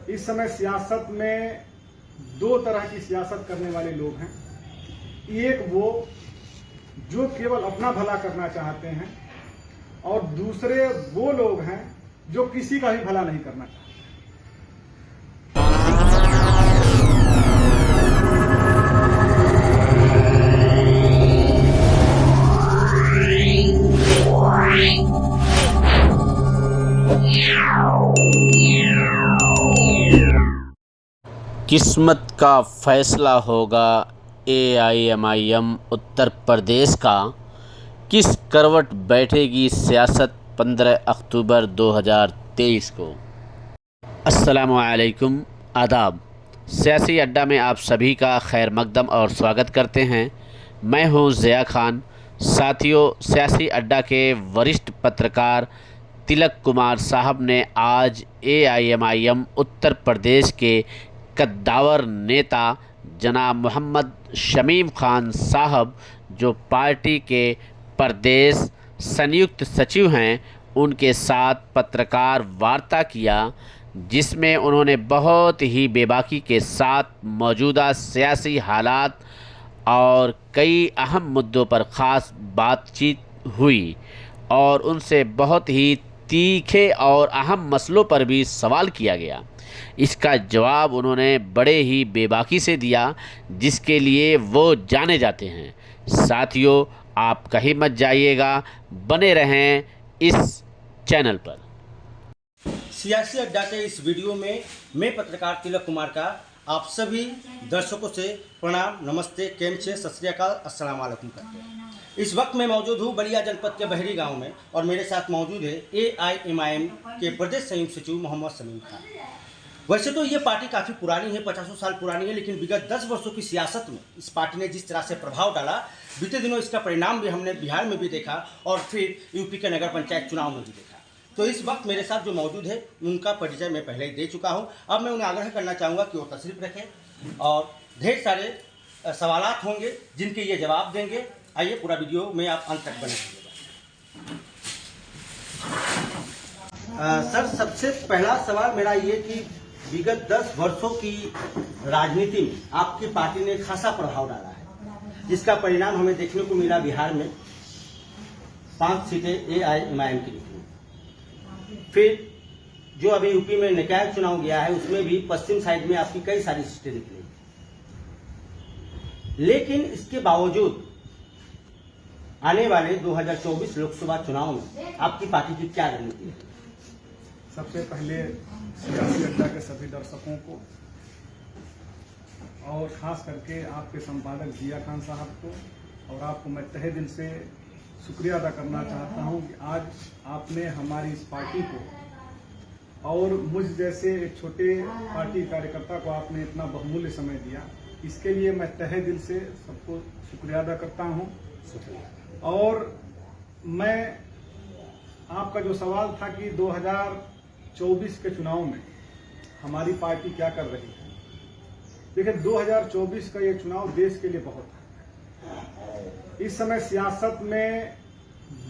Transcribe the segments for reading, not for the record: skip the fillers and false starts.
इस समय सियासत में दो तरह की सियासत करने वाले लोग हैं। एक वो जो केवल अपना भला करना चाहते हैं और दूसरे वो लोग हैं जो किसी का भी भला नहीं करना चाहते। किस्मत का फैसला होगा एआईएमआईएम उत्तर प्रदेश का। किस करवट बैठेगी सियासत 15 अक्टूबर 2023 को। अस्सलामुअलैकुम, आदाब। सियासी अड्डा में आप सभी का खैर मकदम और स्वागत करते हैं। मैं हूं ज़िया खान। साथियों, सियासी अड्डा के वरिष्ठ पत्रकार तिलक कुमार साहब ने आज एआईएमआईएम उत्तर प्रदेश के कद्दावर नेता जनाब मोहम्मद शमीम खान साहब, जो पार्टी के प्रदेश संयुक्त सचिव हैं, उनके साथ पत्रकार वार्ता किया, जिसमें उन्होंने बहुत ही बेबाकी के साथ मौजूदा सियासी हालात और कई अहम मुद्दों पर ख़ास बातचीत हुई और उनसे बहुत ही तीखे और अहम मसलों पर भी सवाल किया गया। इसका जवाब उन्होंने बड़े ही बेबाकी से दिया, जिसके लिए वो जाने जाते हैं। साथियों, आप कहीं मत जाइएगा, बने रहें इस चैनल पर। सियासी अड्डा के इस वीडियो में मैं पत्रकार तिलक कुमार का आप सभी दर्शकों से प्रणाम, नमस्ते, केम छे, सत श्री अकाल, अस्सलाम वालेकुम करते हैं। इस वक्त मैं मौजूद हूँ बलिया जनपद के बहरी गांव में और मेरे साथ मौजूद है एआईएमआईएम के प्रदेश संयुक्त सचिव मोहम्मद शमीम खान। वैसे तो ये पार्टी काफ़ी पुरानी है, 50 साल पुरानी है, लेकिन विगत 10 वर्षों की सियासत में इस पार्टी ने जिस तरह से प्रभाव डाला, बीते दिनों इसका परिणाम भी हमने बिहार में भी देखा और फिर यूपी के नगर पंचायत चुनाव में भी देखा। तो इस वक्त मेरे साथ जो मौजूद है उनका परिचय मैं पहले ही दे चुका हूं। अब मैं उन्हें आग्रह करना चाहूँगा कि वो तशरीफ रखें और ढेर सारे सवालात होंगे जिनके ये जवाब देंगे। आइए, पूरा वीडियो में आप अंत तक बने रहिएगा। सर, सबसे पहला सवाल मेरा ये कि विगत 10 वर्षों की राजनीति में आपकी पार्टी ने खासा प्रभाव डाला है, जिसका परिणाम हमें देखने को मिला। बिहार में 5 सीटें एआईएमआईएम की निकली। फिर जो अभी यूपी में निकाय चुनाव गया है, उसमें भी पश्चिम साइड में आपकी कई सारी सीटें निकली। लेकिन इसके बावजूद आने वाले 2024 लोकसभा चुनाव में आपकी पार्टी की क्या रणनीति है? सबसे पहले सियासी अड्डा के सभी दर्शकों को और खास करके आपके संपादक ज़िया खान साहब को और आपको मैं तहे दिल से शुक्रिया अदा करना चाहता हूं कि आज आपने हमारी इस पार्टी को और मुझ जैसे एक छोटे पार्टी कार्यकर्ता को आपने इतना बहुमूल्य समय दिया। इसके लिए मैं तहे दिल से सबको शुक्रिया अदा करता हूं। और मैं आपका जो सवाल था कि 2024 के चुनाव में हमारी पार्टी क्या कर रही है, देखिए 2024 का ये चुनाव देश के लिए बहुत है। इस समय सियासत में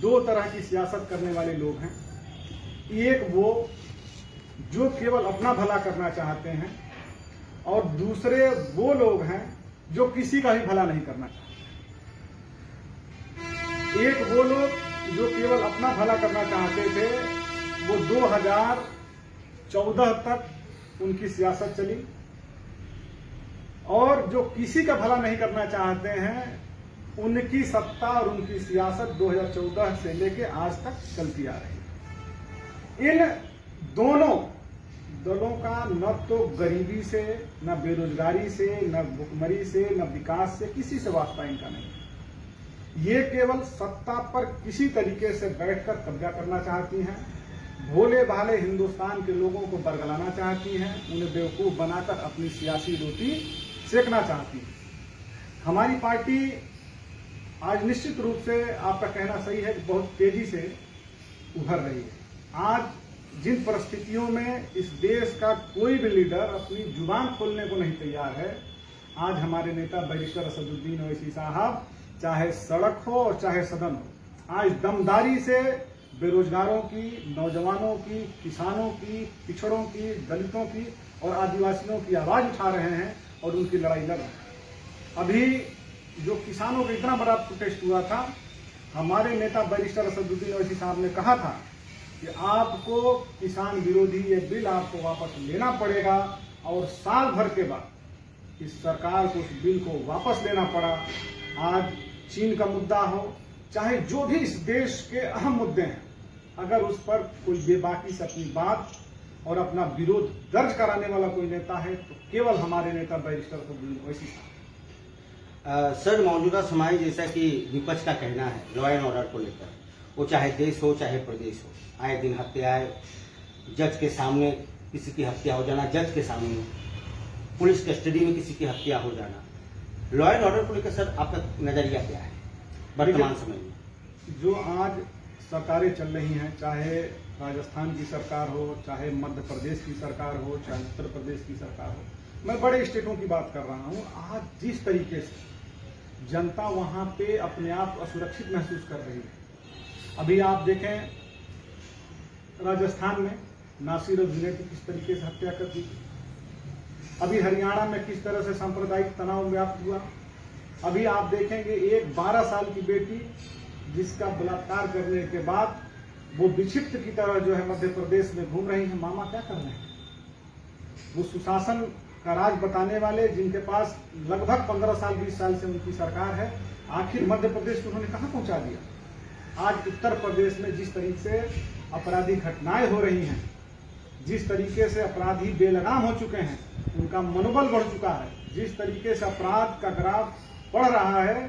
दो तरह की सियासत करने वाले लोग हैं। एक वो जो केवल अपना भला करना चाहते हैं और दूसरे वो लोग हैं जो किसी का भी भला नहीं करना चाहते। एक वो लोग जो केवल अपना भला करना चाहते थे, वो 2014 तक उनकी सियासत चली, और जो किसी का भला नहीं करना चाहते हैं, उनकी सत्ता और उनकी सियासत 2014 से लेके आज तक चलती आ रही है। इन दोनों दलों का न तो गरीबी से, न बेरोजगारी से, न भुखमरी से, न विकास से किसी से वास्ता इनका नहीं। ये केवल सत्ता पर किसी तरीके से बैठकर कब्जा करना चाहती हैं, भोले भाले हिंदुस्तान के लोगों को बरगलाना चाहती हैं, उन्हें बेवकूफ बनाकर अपनी सियासी रोटी सेकना चाहती हैं। हमारी पार्टी आज निश्चित रूप से, आपका कहना सही है, बहुत तेजी से उभर रही है। आज जिन परिस्थितियों में इस देश का कोई भी लीडर अपनी जुबान खोलने को नहीं तैयार है, आज हमारे नेता बैरिस्टर असदुद्दीन ओवैसी साहब, चाहे सड़क हो और चाहे सदन हो, आज दमदारी से बेरोजगारों की, नौजवानों की, किसानों की, पिछड़ों की, दलितों की और आदिवासियों की आवाज उठा रहे हैं और उनकी लड़ाई लड़ रहे हैं। अभी जो किसानों का इतना बड़ा प्रोटेस्ट हुआ था, हमारे नेता बैरिस्टर असदुद्दीन ओवैसी साहब ने कहा था कि आपको किसान विरोधी ये बिल आपको वापस लेना पड़ेगा, और साल भर के बाद इस सरकार को उस बिल को वापस लेना पड़ा। आज चीन का मुद्दा हो, चाहे जो भी इस देश के अहम मुद्दे हैं, अगर उस पर कोई बेबाकी से अपनी बात और अपना विरोध दर्ज कराने वाला कोई नेता है तो केवल हमारे नेता बैरिस्टर असदुद्दीन ओवैसी साहब। सर, मौजूदा समय जैसा कि विपक्ष का कहना है लॉ एंड ऑर्डर को लेकर, वो चाहे देश हो चाहे प्रदेश हो, आए दिन हत्याएं, जज के सामने किसी की हत्या हो जाना, जज के सामने पुलिस कस्टडी में किसी की हत्या हो जाना, लॉ एंड ऑर्डर को लेकर सर आपका नजरिया क्या है वर्तमान समय में? जो आज सरकारें चल रही हैं, चाहे राजस्थान की सरकार हो, चाहे मध्य प्रदेश की सरकार हो, चाहे उत्तर प्रदेश की सरकार हो, मैं बड़े स्टेटों की बात कर रहा हूं। आज जिस तरीके से जनता वहां पे अपने आप को असुरक्षित महसूस कर रही है। अभी आप देखें राजस्थान में नासिर और जुनैद की किस तरीके से हत्या कर दी। अभी हरियाणा में किस तरह से सांप्रदायिक तनाव व्याप्त हुआ। अभी आप देखेंगे एक 12 साल की बेटी जिसका बलात्कार करने के बाद वो विक्षिप्त की तरह जो है मध्य प्रदेश में घूम रही है। मामा क्या कर रहे हैं? वो सुशासन का राज बताने वाले, जिनके पास लगभग 15 साल 20 साल से उनकी सरकार है, आखिर मध्य प्रदेश को उन्होंने कहां पहुंचा दिया। आज उत्तर प्रदेश में जिस तरीके से आपराधिक घटनाएं हो रही हैं, जिस तरीके से अपराधी बेलगाम हो चुके हैं, उनका मनोबल बढ़ चुका है, जिस तरीके से अपराध का ग्राफ बढ़ रहा है,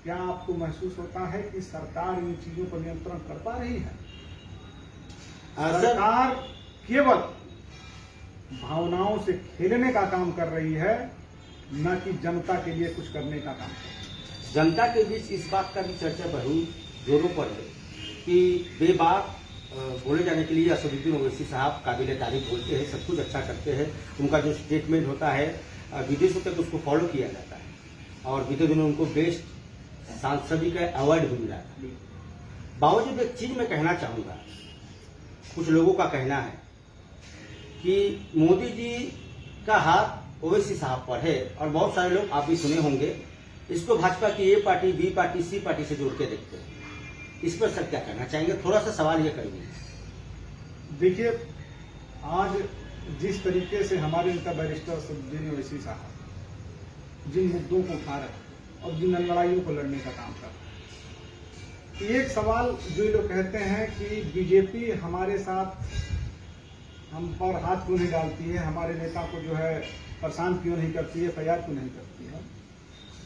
क्या आपको महसूस होता है कि सरकार इन चीजों पर नियंत्रण कर पा रही है? सरकार केवल भावनाओं से खेलने का काम कर रही है, न कि जनता के लिए कुछ करने का काम। जनता के बीच इस बात का भी चर्चा बहुत जोरों पर है कि बेबाक बोले जाने के लिए असदुद्दीन ओवैसी साहब काबिल तारीफ बोलते हैं, सब कुछ अच्छा करते हैं, उनका जो स्टेटमेंट होता है विदेशों तक उसको फॉलो किया जाता है, और बीते दिनों उनको बेस्ट सांसदी का अवार्ड भी मिला था। बावजूद एक चीज मैं कहना चाहूंगा, कुछ लोगों का कहना है कि मोदी जी का हाथ ओवैसी साहब पर है, और बहुत सारे लोग आप भी सुने होंगे इसको भाजपा की ए पार्टी, बी पार्टी, सी पार्टी से जोड़ के देखते हैं। इस पर सर क्या कहना चाहेंगे? थोड़ा सा सवाल ये करिए। देखिए, आज जिस तरीके से हमारे नेता बैरिस्टर असदुद्दीन ओवैसी साहब जिन मुद्दों को उठा रहे हैं और जिन लड़ाइयों को लड़ने का काम कर रहे हैं, एक सवाल जो लोग कहते हैं कि बीजेपी हमारे साथ हम पर हाथ क्यों नहीं डालती है, हमारे नेता को जो है परेशान क्यों नहीं करती है, FIR क्यों नहीं करती है।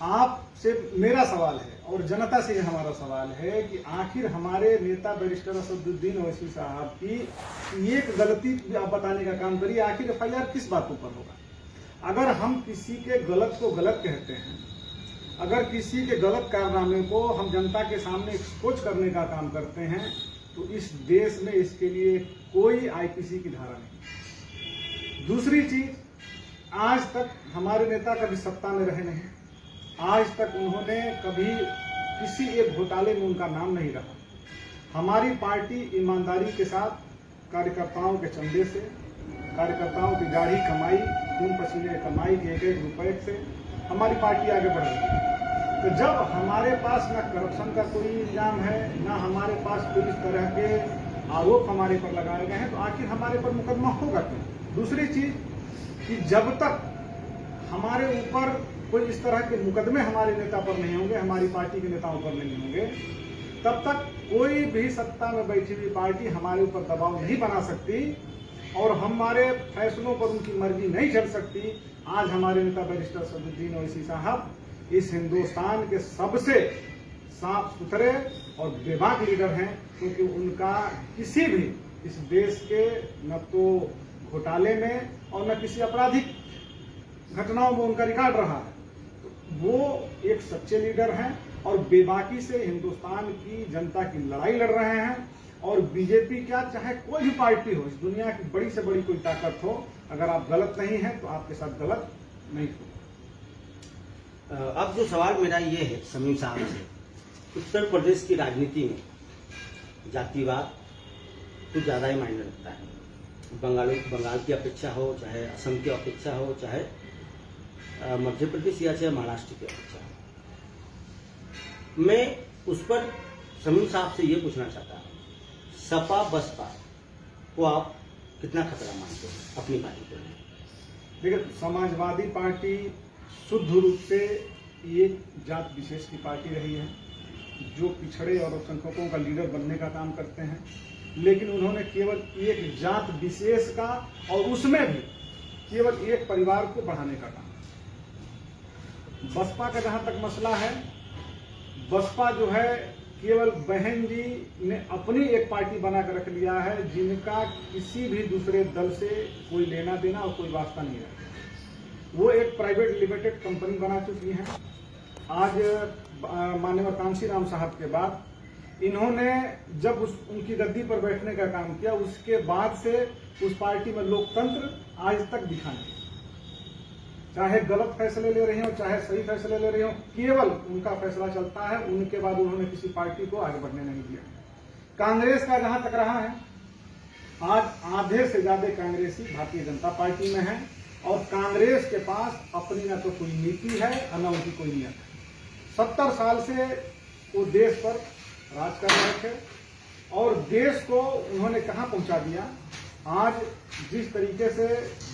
आपसे मेरा सवाल है और जनता से हमारा सवाल है कि आखिर हमारे नेता बैरिस्टर असदुद्दीन ओवैसी साहब की एक गलती आप बताने का काम करिए, आखिर FIR किस बातों पर होगा। अगर हम किसी के गलत को गलत कहते हैं, अगर किसी के गलत कारनामे को हम जनता के सामने एक्सपोज करने का काम करते हैं, तो इस देश में इसके लिए कोई IPC की धारा नहीं। दूसरी चीज, आज तक हमारे नेता कभी सत्ता में रहे नहीं, आज तक उन्होंने कभी किसी एक घोटाले में उनका नाम नहीं रहा। हमारी पार्टी ईमानदारी के साथ कार्यकर्ताओं के चंदे से, कार्यकर्ताओं की गाढ़ी कमाई, खून पसीने कमाई के एक रुपए से हमारी पार्टी आगे बढ़ रही है। तो जब हमारे पास न करप्शन का कोई इल्जाम है, न हमारे पास कोई इस तरह के आरोप हमारे पर लगाए गए हैं, तो आखिर हमारे पर मुकदमा होगा क्यों? दूसरी चीज कि जब तक हमारे ऊपर कोई इस तरह के मुकदमे हमारे नेता पर नहीं होंगे, हमारी पार्टी के नेताओं पर नहीं होंगे, तब तक कोई भी सत्ता में बैठी हुई पार्टी हमारे ऊपर दबाव नहीं बना सकती और हमारे फैसलों पर उनकी मर्जी नहीं चल सकती। आज हमारे नेता बैरिस्टर असदुद्दीन ओवैसी साहब इस हिंदुस्तान के सबसे साफ सुथरे और बेबाक लीडर हैं, क्योंकि उनका किसी भी इस देश के न तो घोटाले में और न किसी आपराधिक घटनाओं में उनका रिकॉर्ड रहा है। तो वो एक सच्चे लीडर हैं और बेबाकी से हिंदुस्तान की जनता की लड़ाई लड़ रहे हैं। और बीजेपी क्या, चाहे कोई भी पार्टी हो, इस दुनिया की बड़ी से बड़ी कोई ताकत हो, अगर आप गलत नहीं हैं तो आपके साथ गलत नहीं हो। अब जो सवाल मेरा ये है समीम साहब से, उत्तर प्रदेश की राजनीति में जातिवाद कुछ ज़्यादा ही मायने रखता है। बंगाल की अपेक्षा हो, चाहे असम की अपेक्षा हो, चाहे मध्य प्रदेश या चाहे महाराष्ट्र की अपेक्षा हो। मैं उस पर समीम साहब से ये पूछना चाहता हूँ, सपा बसपा को आप कितना खतरा मानते हैं अपनी पार्टी को? देखिए, समाजवादी पार्टी शुद्ध रूप से एक जात विशेष की पार्टी रही है जो पिछड़े और अल्पसंख्यकों का लीडर बनने का काम करते हैं, लेकिन उन्होंने केवल एक जात विशेष का और उसमें भी केवल एक परिवार को बढ़ाने का काम। बसपा का जहां तक मसला है, बसपा जो है केवल बहन जी ने अपनी एक पार्टी बनाकर रख लिया है जिनका किसी भी दूसरे दल से कोई लेना देना और कोई वास्ता नहीं है। वो एक प्राइवेट लिमिटेड कंपनी बना चुकी है। आज माननीय कांशीराम साहब के बाद इन्होंने जब उनकी गद्दी पर बैठने का काम किया, उसके बाद से उस पार्टी में लोकतंत्र आज तक दिखा नहीं। चाहे गलत फैसले ले रहे हो, चाहे सही फैसले ले रहे हो, केवल उनका फैसला चलता है। उनके बाद उन्होंने किसी पार्टी को आगे बढ़ने नहीं दिया। कांग्रेस का जहां तक रहा है, आज आधे से ज्यादा कांग्रेसी भारतीय जनता पार्टी में है और कांग्रेस के पास अपनी न तो कोई नीति है और न उनकी कोई नीयत है। 70 साल से वो देश पर राज कर रहे थे और देश को उन्होंने कहां पहुंचा दिया। आज जिस तरीके से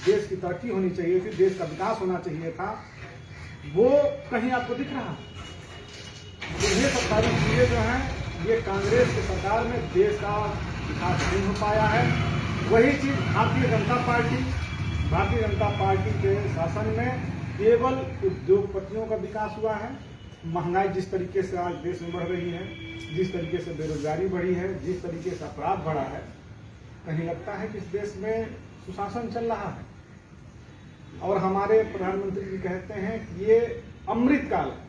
देश की तरक्की होनी चाहिए थी, देश का विकास होना चाहिए था, वो कहीं आपको दिख रहा है? ये सब सारी चीजें जो हैं, ये कांग्रेस की सरकार में देश का विकास नहीं हो पाया है। वही चीज भारतीय जनता पार्टी के शासन में केवल उद्योगपतियों का विकास हुआ है। महंगाई जिस तरीके से आज देश में बढ़ रही है, जिस तरीके से बेरोजगारी बढ़ी है, जिस तरीके से अपराध बढ़ा है, कहीं लगता है कि इस देश में सुशासन चल रहा है। और हमारे प्रधानमंत्री जी कहते हैं कि ये अमृत काल है।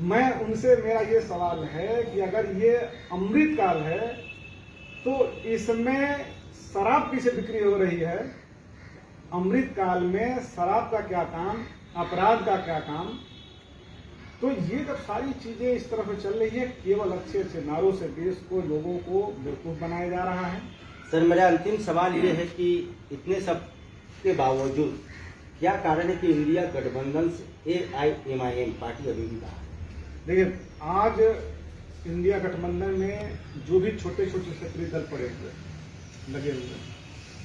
मैं उनसे, मेरा ये सवाल है कि अगर ये अमृत काल है तो इसमें शराब की से बिक्री हो रही है। अमृत काल में शराब का क्या काम, अपराध का क्या काम? तो ये जब सारी चीजें इस तरह से चल रही है, केवल अच्छे अच्छे नारों से देश को, लोगों को बेवकूफ बनाया जा रहा है। सर, मेरा अंतिम सवाल ये है कि इतने सब के बावजूद क्या कारण है कि इंडिया गठबंधन से AIMIM पार्टी अभी भी बाहर है? देखिए, आज इंडिया गठबंधन में जो भी छोटे छोटे सक्रिय दल पड़े हुए लगे हुए,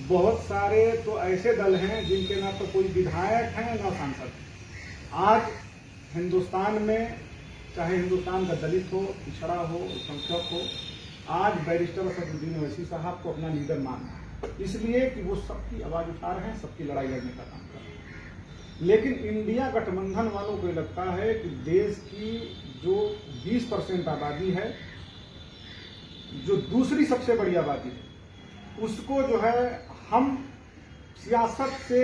बहुत सारे तो ऐसे दल हैं जिनके ना तो कोई विधायक हैं ना सांसद। आज हिंदुस्तान में, चाहे हिंदुस्तान का दलित हो, पिछड़ा हो, संख्यक हो, आज बैरिस्टर असदुद्दीन ओवैसी साहब को अपना लीडर मानना है, इसलिए कि वो सबकी आवाज उठा रहे हैं, सबकी लड़ाई लड़ने का काम कर रहे हैं। लेकिन इंडिया गठबंधन वालों को लगता है कि देश की जो 20% आबादी है, जो दूसरी सबसे बड़ी आबादी है, उसको जो है हम सियासत से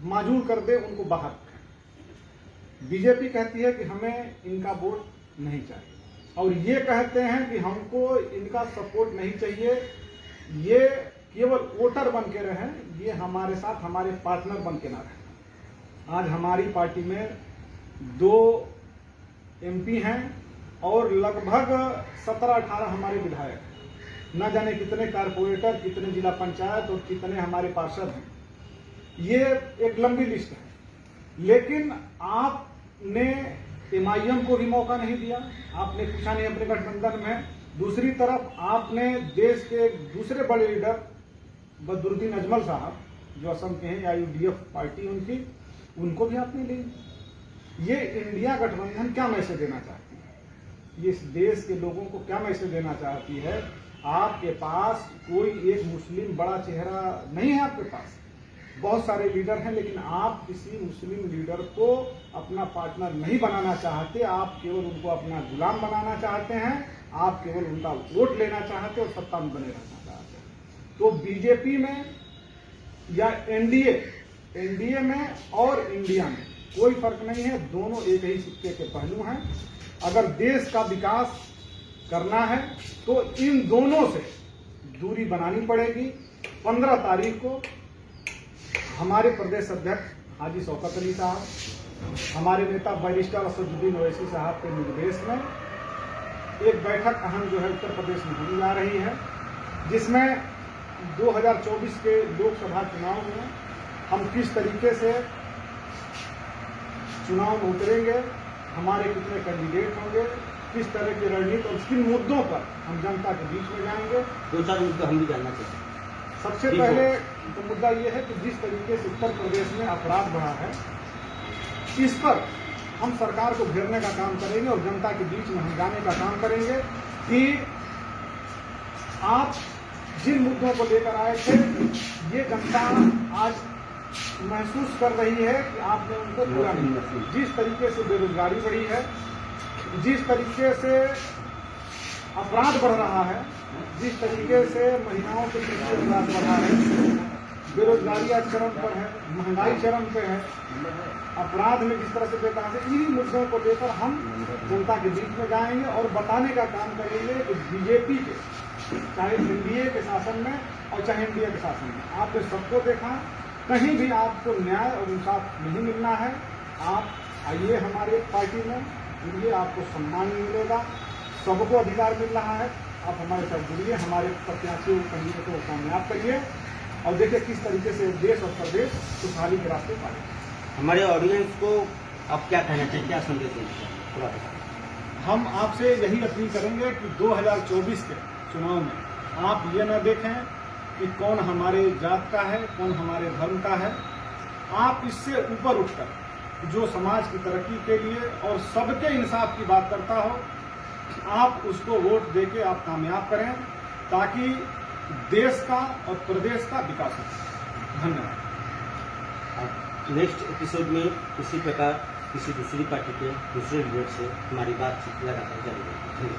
माजूर कर दे, उनको बाहर रखें। बीजेपी कहती है कि हमें इनका वोट नहीं चाहिए और ये कहते हैं कि हमको इनका सपोर्ट नहीं चाहिए, ये केवल वोटर बन के रहें, ये हमारे साथ हमारे पार्टनर बन के ना रहें। आज हमारी पार्टी में 2 MP हैं और लगभग 17-18 हमारे विधायक हैं। न जाने कितने कारपोरेटर, कितने जिला पंचायत और कितने हमारे पार्षद हैं। ये एक लंबी लिस्ट है। लेकिन आपने MIM को भी मौका नहीं दिया, आपने पूछा नहीं अपने गठबंधन में। दूसरी तरफ आपने देश के दूसरे बड़े लीडर बदरुद्दीन अजमल साहब, जो असम के हैं, UDF पार्टी उनकी, उनको भी आपने ले। ये इंडिया गठबंधन क्या मैसेज देना चाहती है? ये इस देश के लोगों को क्या मैसेज देना चाहती है? आपके पास कोई एक मुस्लिम बड़ा चेहरा नहीं है। आपके पास बहुत सारे लीडर हैं, लेकिन आप किसी मुस्लिम लीडर को अपना पार्टनर नहीं बनाना चाहते। आप केवल उनको अपना गुलाम बनाना चाहते हैं, आप केवल उनका वोट लेना चाहते और सत्ता में बने रहना चाहते हैं। तो बीजेपी में या एनडीए में और इंडिया में कोई फर्क नहीं है, दोनों एक ही सिक्के के पहलू हैं। अगर देश का विकास करना है तो इन दोनों से दूरी बनानी पड़ेगी। 15 तारीख को हमारे प्रदेश अध्यक्ष हाजी शौकत अली साहब, हमारे नेता बैरिस्टर असदुद्दीन ओवैसी साहब के निर्देश में एक बैठक अहम जो है उत्तर प्रदेश में होने जा रही है, जिसमें 2024 के लोकसभा चुनाव में हम किस तरीके से चुनाव में उतरेंगे, हमारे कितने कैंडिडेट होंगे, किस तरह की रणनीति और किन मुद्दों पर हम जनता के बीच में जाएंगे। 2-4 मुद्दे हम भी जानना चाहिए। सबसे पहले तो मुद्दा ये है कि जिस तरीके से उत्तर प्रदेश में अपराध बढ़ा है, इस पर हम सरकार को घेरने का काम करेंगे और जनता के बीच में हम जाने का काम करेंगे कि आप जिन मुद्दों को लेकर आए थे, ये जनता आज महसूस कर रही है कि आपने उनको पूरा नहीं किया। जिस तरीके से बेरोजगारी बढ़ी है, जिस तरीके से अपराध बढ़ रहा है, जिस तरीके से महिलाओं के प्रति अपराध बढ़ा है, बेरोजगारी आज चरम पर है, महंगाई चरम पे है, अपराध में जिस तरह से बेकार है, इन्हीं मुद्दों को लेकर हम जनता के बीच में जाएंगे और बताने का काम करेंगे कि बीजेपी के चाहे एनडीए के शासन में और चाहे एनडीए के शासन में आपने सबको देखा, कहीं भी आपको न्याय और इंसाफ नहीं मिलना है। आप आइए हमारे पार्टी में, जुड़िए, आपको सम्मान मिलेगा, सबको अधिकार मिल रहा है। आप हमारे साथ जुड़िए, हमारे प्रत्याशियों कैंडिडेटों को कामयाब करिए और देखिए किस तरीके से देश और प्रदेश खुशहाली के रास्ते पाए। हमारे ऑडियंस को आप क्या कहना चाहिए, क्या संदेश देंगे, थोड़ा बताइए। हम आपसे यही अपील करेंगे कि 2024 के चुनाव में आप ये न देखें कि कौन हमारे जात का है, कौन हमारे धर्म का है। आप इससे ऊपर उठकर जो समाज की तरक्की के लिए और सबके इंसाफ की बात करता हो, आप उसको वोट देके आप कामयाब करें, ताकि देश का और प्रदेश का विकास हो। धन्यवाद। नेक्स्ट एपिसोड में इसी प्रकार किसी दूसरी पार्टी के दूसरे लीडर से हमारी बातचीत लगातार जारी रहेगी। धन्यवाद।